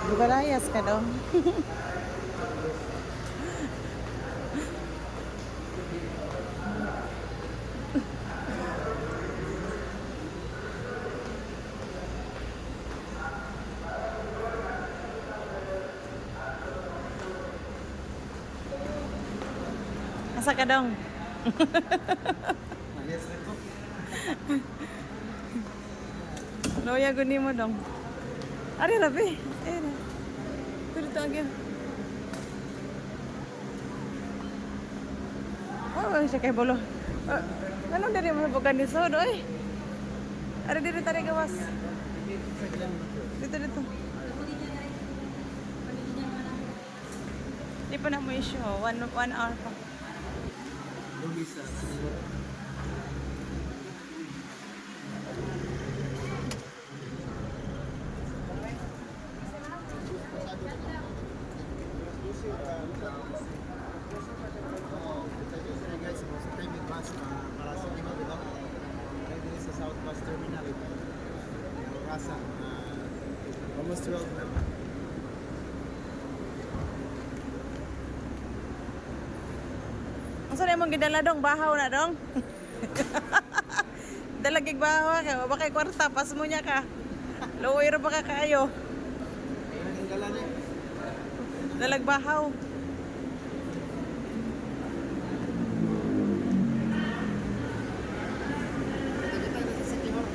Lugalayas ka daw. Asa ka dong? Loya guni mo dong. Ari rabi. Dito agya. Oh, siya kay bolo. Anong dari mo bukan di sod oy? Ari diri tari gawas. Dito. Di pa na mo issue, 1 hour pa. Guys, sa timing bus para sa Lima, di ba? Dito sa South Bus Terminal. Rasa, almost 12 na. Asa na mong gidala dong? Bahaw na dong? Dalagig bahaw ka. Baka kwarta, pas mo niya ka. Lower ba ka kayo? Ang gala niya. Dalag bahaw. Kita na sa City Hall.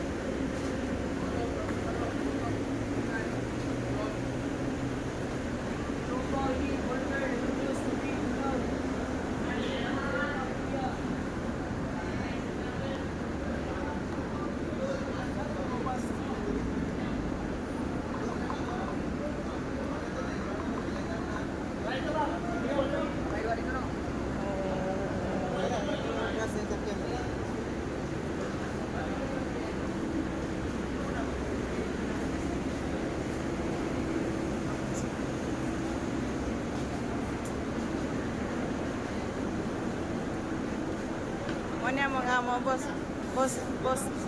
Ano mga mo,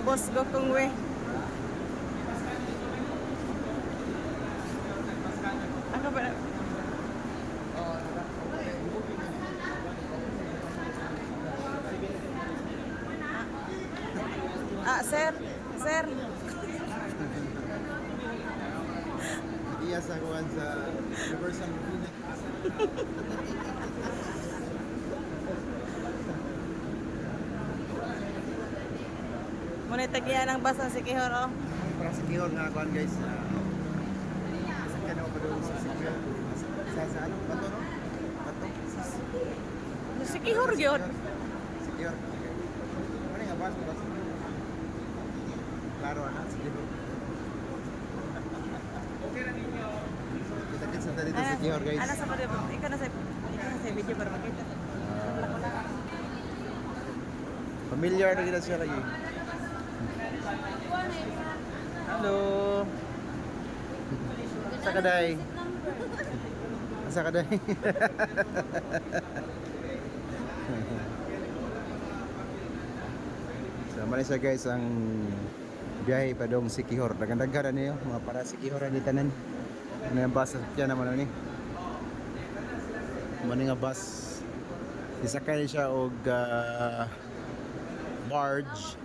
boss Gokong we. Ako ba? Sir. Iya sa kuwan sa Universal Marina. Muna tagiyan ang bus ang Sikihor, oh. Para sa Kihor nga kuwan guys. Kasi ka na pa doon sa Sikihor. Sa ano? Bato no? Bato? Sikihor yun. Sikihor. Ano nga bus? Klaro na, Sikihor. Kita-kits na dito sa Sikihor guys. Ano sa pwede? Ikaw na sa video para makita. Familiar na gina siya lagi. Hello. Asa ka day? Asa ka day? Sama na siya guys ang biyahe pa dong Sikihor. Daghan-daghan niyo mga para Sikihor ni tanan. Ano yung bus yan naman ni? Mani nga bus. Isakay siya og barge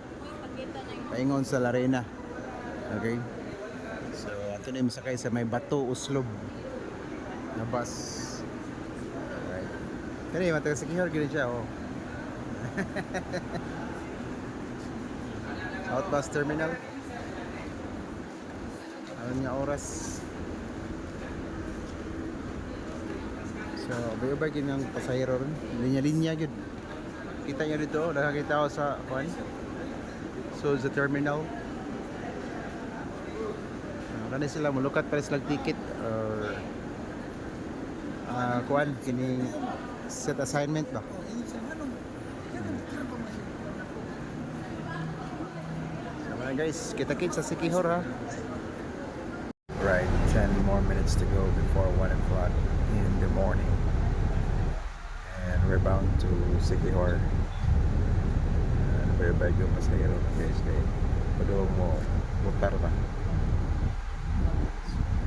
paingon sa Larena. Okay, so ato na yung sakay sa may Bato Uslob na bus. Alright, kani mataga sa Sikihor gini siya oh. South Bus Terminal. Ano nga oras? So bay-bay gini ang pasahero ron, linya-linya gyud. Kita nyo dito, nakakita ko sa kuan. So sa terminal. Kani sila mulukat para sila ticket or kuan kini set assignment ba? So mga guys, kita-kits sa Sikihor ha. Right, 10 more minutes to go before 1 o'clock in the morning. And we're bound to Sikihor. Very bad yung pasahero guys. Kaya pag mo mutar ba?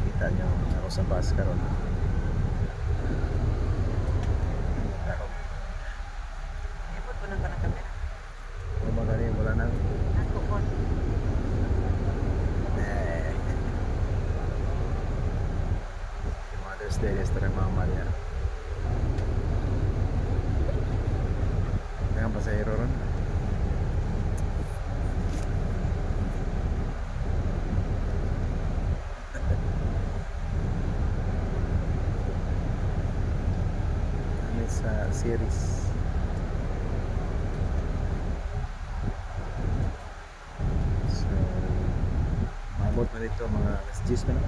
Kita nyo ako sa bus karon. Ipot ko nang ka ng camera. Wala nang Ako po. Mother's Day is tarang mga Maria. Ang pasahero ron. Ano sa series. So, maabot na dito mga alas 10 na.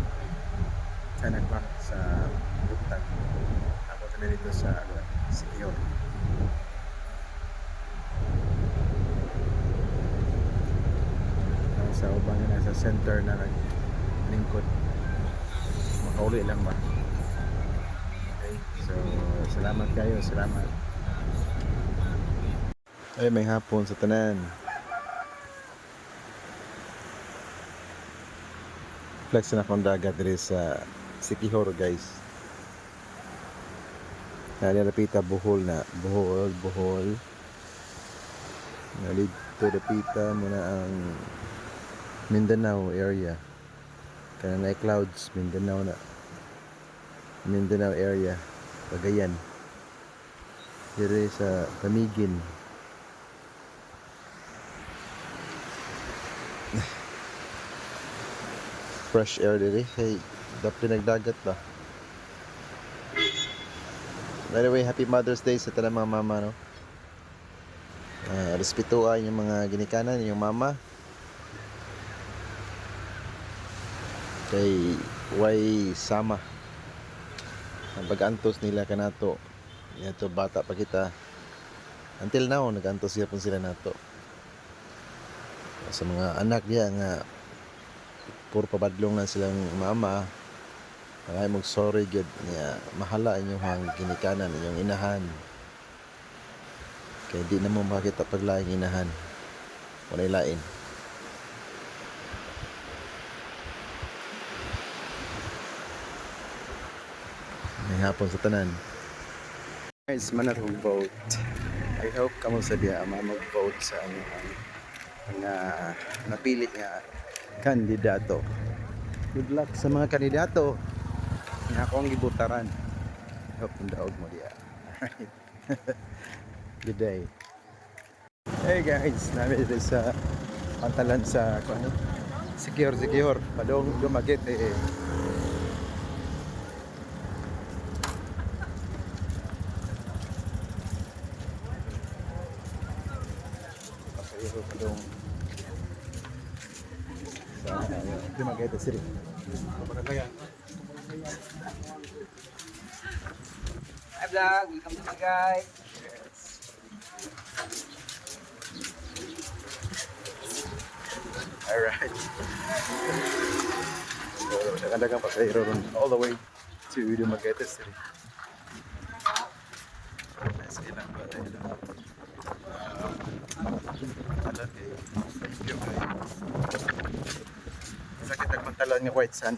10 o'clock sa Bugtag. Abot na dito sa Sikihor. Sa ubang na sa center na naglingkod. Makauli lang ba? Okay. So, salamat kayo. Salamat. Ay, may hapon sa tanan. Flex na akong dagat diri sa Sikihor guys. Nalapita Bohol na. Bohol. Nalito napita mo na ang Mindanao area. Kana na clouds Mindanao area. Cagayan. Diri sa Tamigin. Fresh air diri. Hey, dapat nagdagat ba? By the way, happy Mother's Day sa tanang mga mama, no? Respetuan yung mga ginikanan, yung mama. Kay way sama ang pag-antos nila kanato yato bata pa kita until now nag-antos sila nato sa mga anak niya nga puro pabadlong na silang mama ay mag sorry good nga mahala inyong ginikanan inyong inahan kay di na mo makita paglaing inahan walay lain. May hapon sa tanan. Guys, manatong vote. I hope kamo sa diya mag-vote sa mga napili nga kandidato. Good luck sa mga kandidato nga akong gibutaran. I hope daog mo diya. Alright. Good day. Hey guys, namin dito sa pantalan sa Sikihor. Padong Dumaguete. Padong sa Dumaguete City. Hi vlog, welcome to my guys. Alright. So, dagang pasahero ron all the way to Dumaguete City. Nice ilang ba tayo lang. Alat eh. Thank you guys. Sakit ang mantalan ng white sand.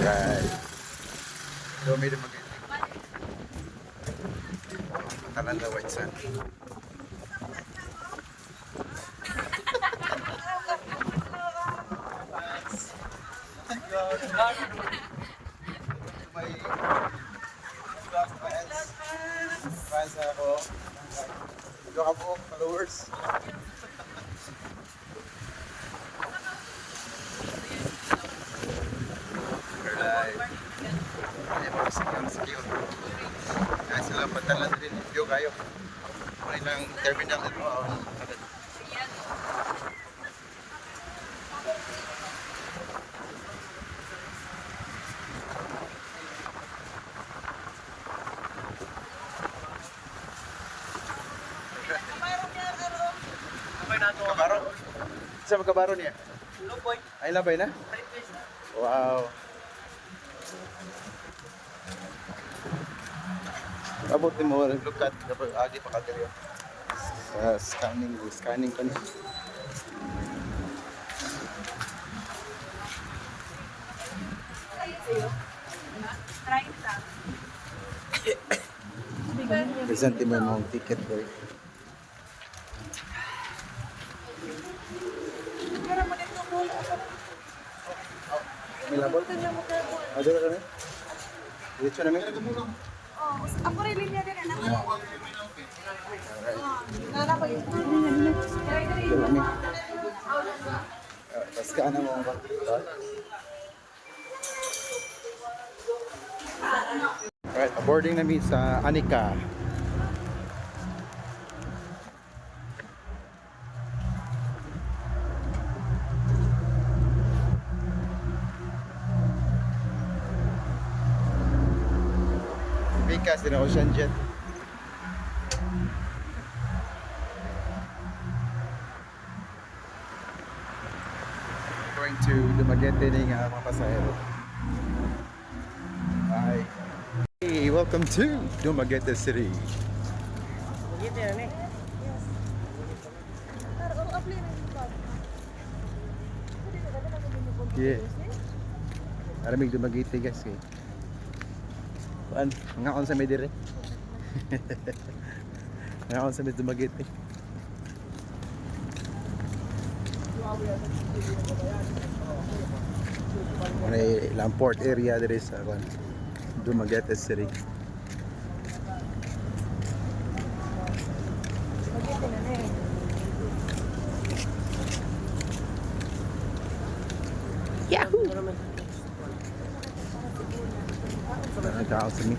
Right. So, may Jacaranda White Sand. May fans ako. Ito ka po, followers. We're live. Ay, secure. Ay, sila patalan din. View kayo. May lang terminal ito. Kabaro? Isa magkabaro niya? Lupoy. Ay, labay na? Wow. Abot ni mo, look at, kapag agi pa ka diri. Scanning pa niya. Presente mo yung ticket boy. May labot? Adala ka na? Diretso namin? Ako rin linya din anak. Dami. Tapos ka na mo ba? Alright, boarding namin sa Anika. Bikas din ako Ocean Jet. Going to Dumaguete ng mga pasahero. Bye. Hey, welcome to Dumaguete City. Yeah. Aramig Dumaguete guys eh. Kuan, nga kon sa may dire. Nga kon sa may Dumaguete. May ilang port area dire sa kuan Dumaguete City. Yahoo! Nagkakaw sa mi.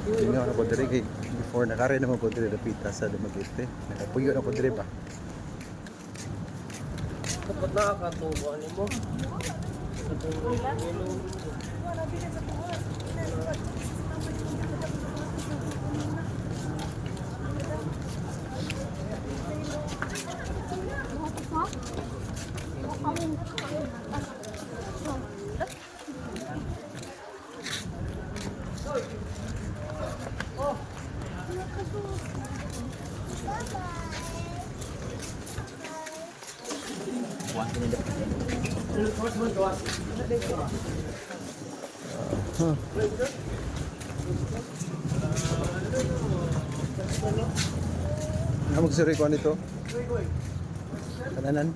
Hindi ako na po dire kay before nakare naman po dire dapita sa Dumaguete. Nakapuyo na po dire pa. Dapat nakakatuwa ni mo. Mag-suri ko nito. Kananan.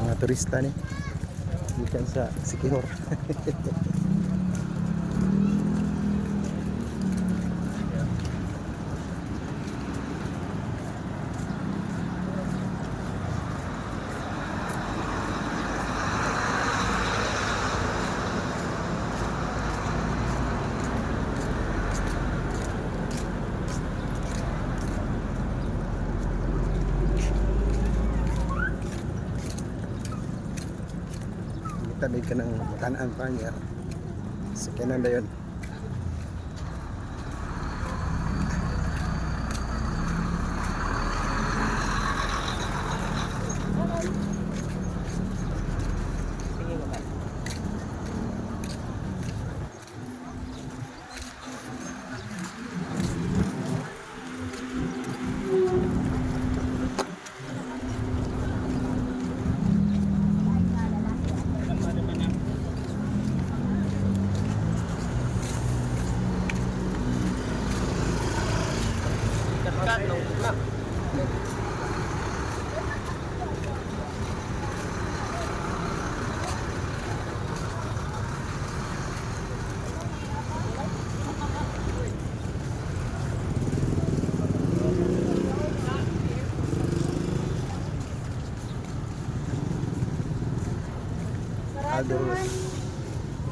Mga turista ni. Ikan sa Sikihor. magtamig ka ng makanaan pa niya. Sakyanan na yun.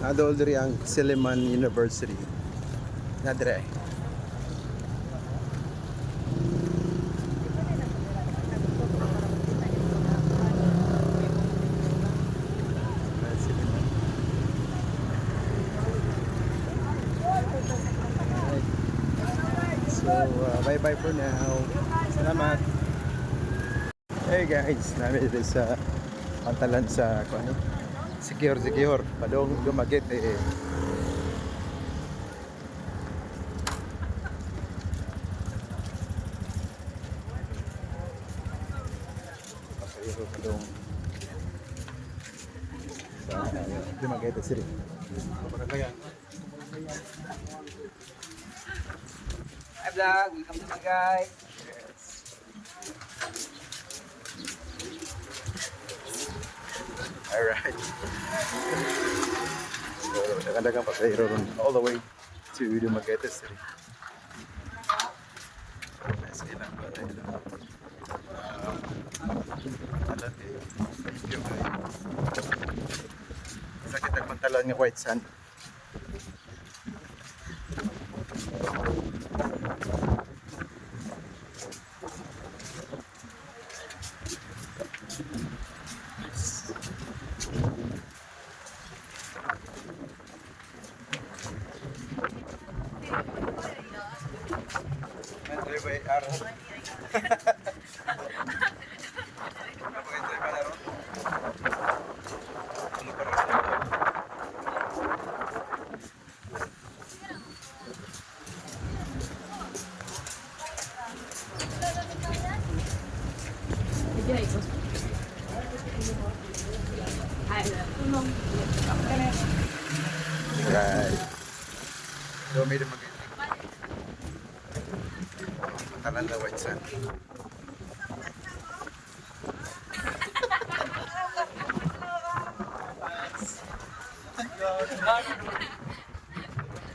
Adol diri ang Silliman University. Nadre. So, bye-bye for now. Salamat. Hey guys, namin dito sa pantalan sa ano? Secure. Padong Dumaguete eh. Pasayro padong sa Dumaguete City. Barangay. Hi vlog, welcome to my guys. Alright. So, dagang pasahero ron all the way to Dumaguete City. Nice ilang ba na ilang. Alat eh. Yung sakit nagmantalan ng white sand. Right. So, may dumagay. Matalan na white sand.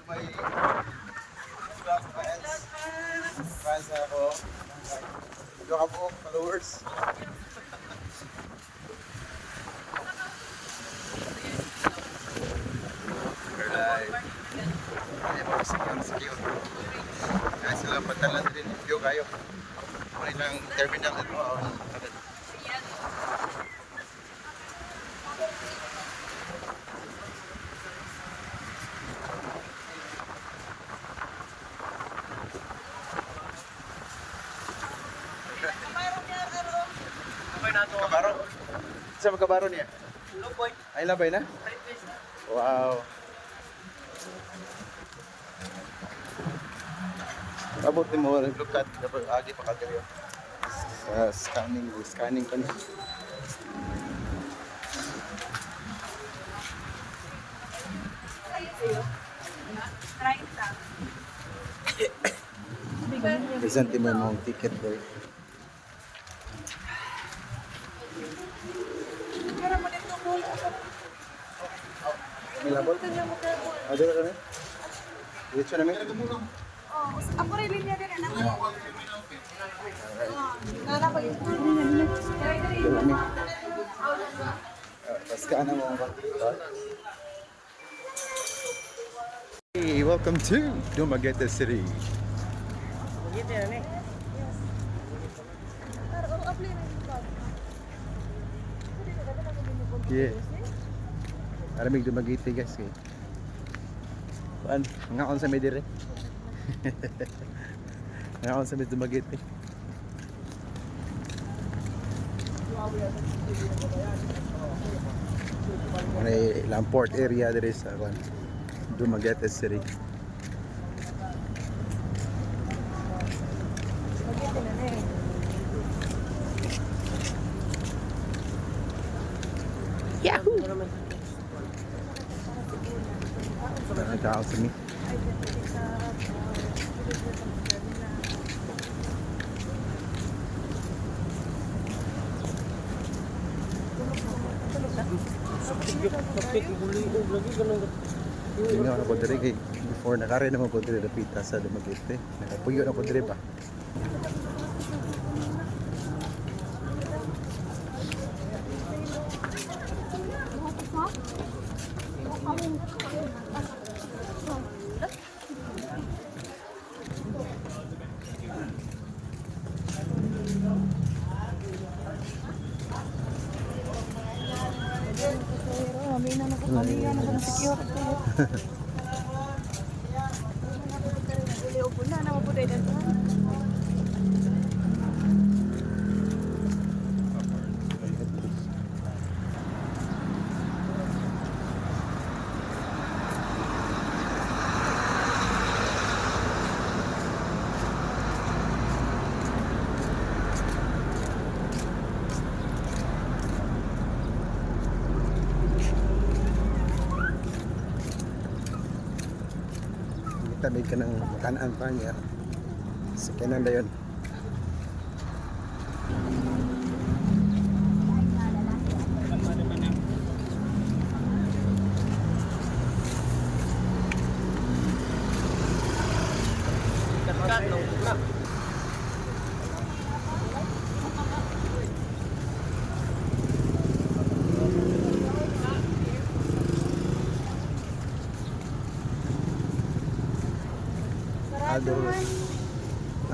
May fans ako. Yung ako, followers. Secure. Kaya sila patalan din yung kayo. Ano ilang terminal ito. Kabaro? Saan magkabaro niya? Ay, labay na? Wow. Abot ni mo, look at dapat agi pa kadiri. Scanning pa niya. Presente mo yung ticket boy. May labot? Adira ka na? Diretso namin? Oh, ako rin linya din naman. Nara ko yun. Paska na mo. Hey, welcome to Dumaguete City. Yeah. Aramig Dumaguete guys kay. Kuan, ngaon sa medire. Ngaon sa Dumaguete. May ilang port area diri sa kuan Dumaguete City. Maganda na na eh. Nagkaon sa mi. Ay, dito sa Tingnan ako diri kay before nakare naman ko diri dapita sa Dumaguete. Nakapuyo na ko diri pa. Kami na ng security. Upo na, namapuday na ito. Tamig ka ng kanaan pa niya. Sa kanan na yun.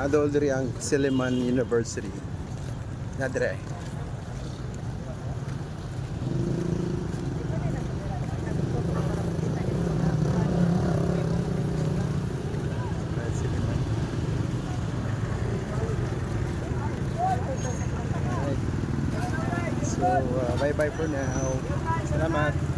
Adol diri ang Silliman University. Nadre. So, bye-bye for now. Salamat.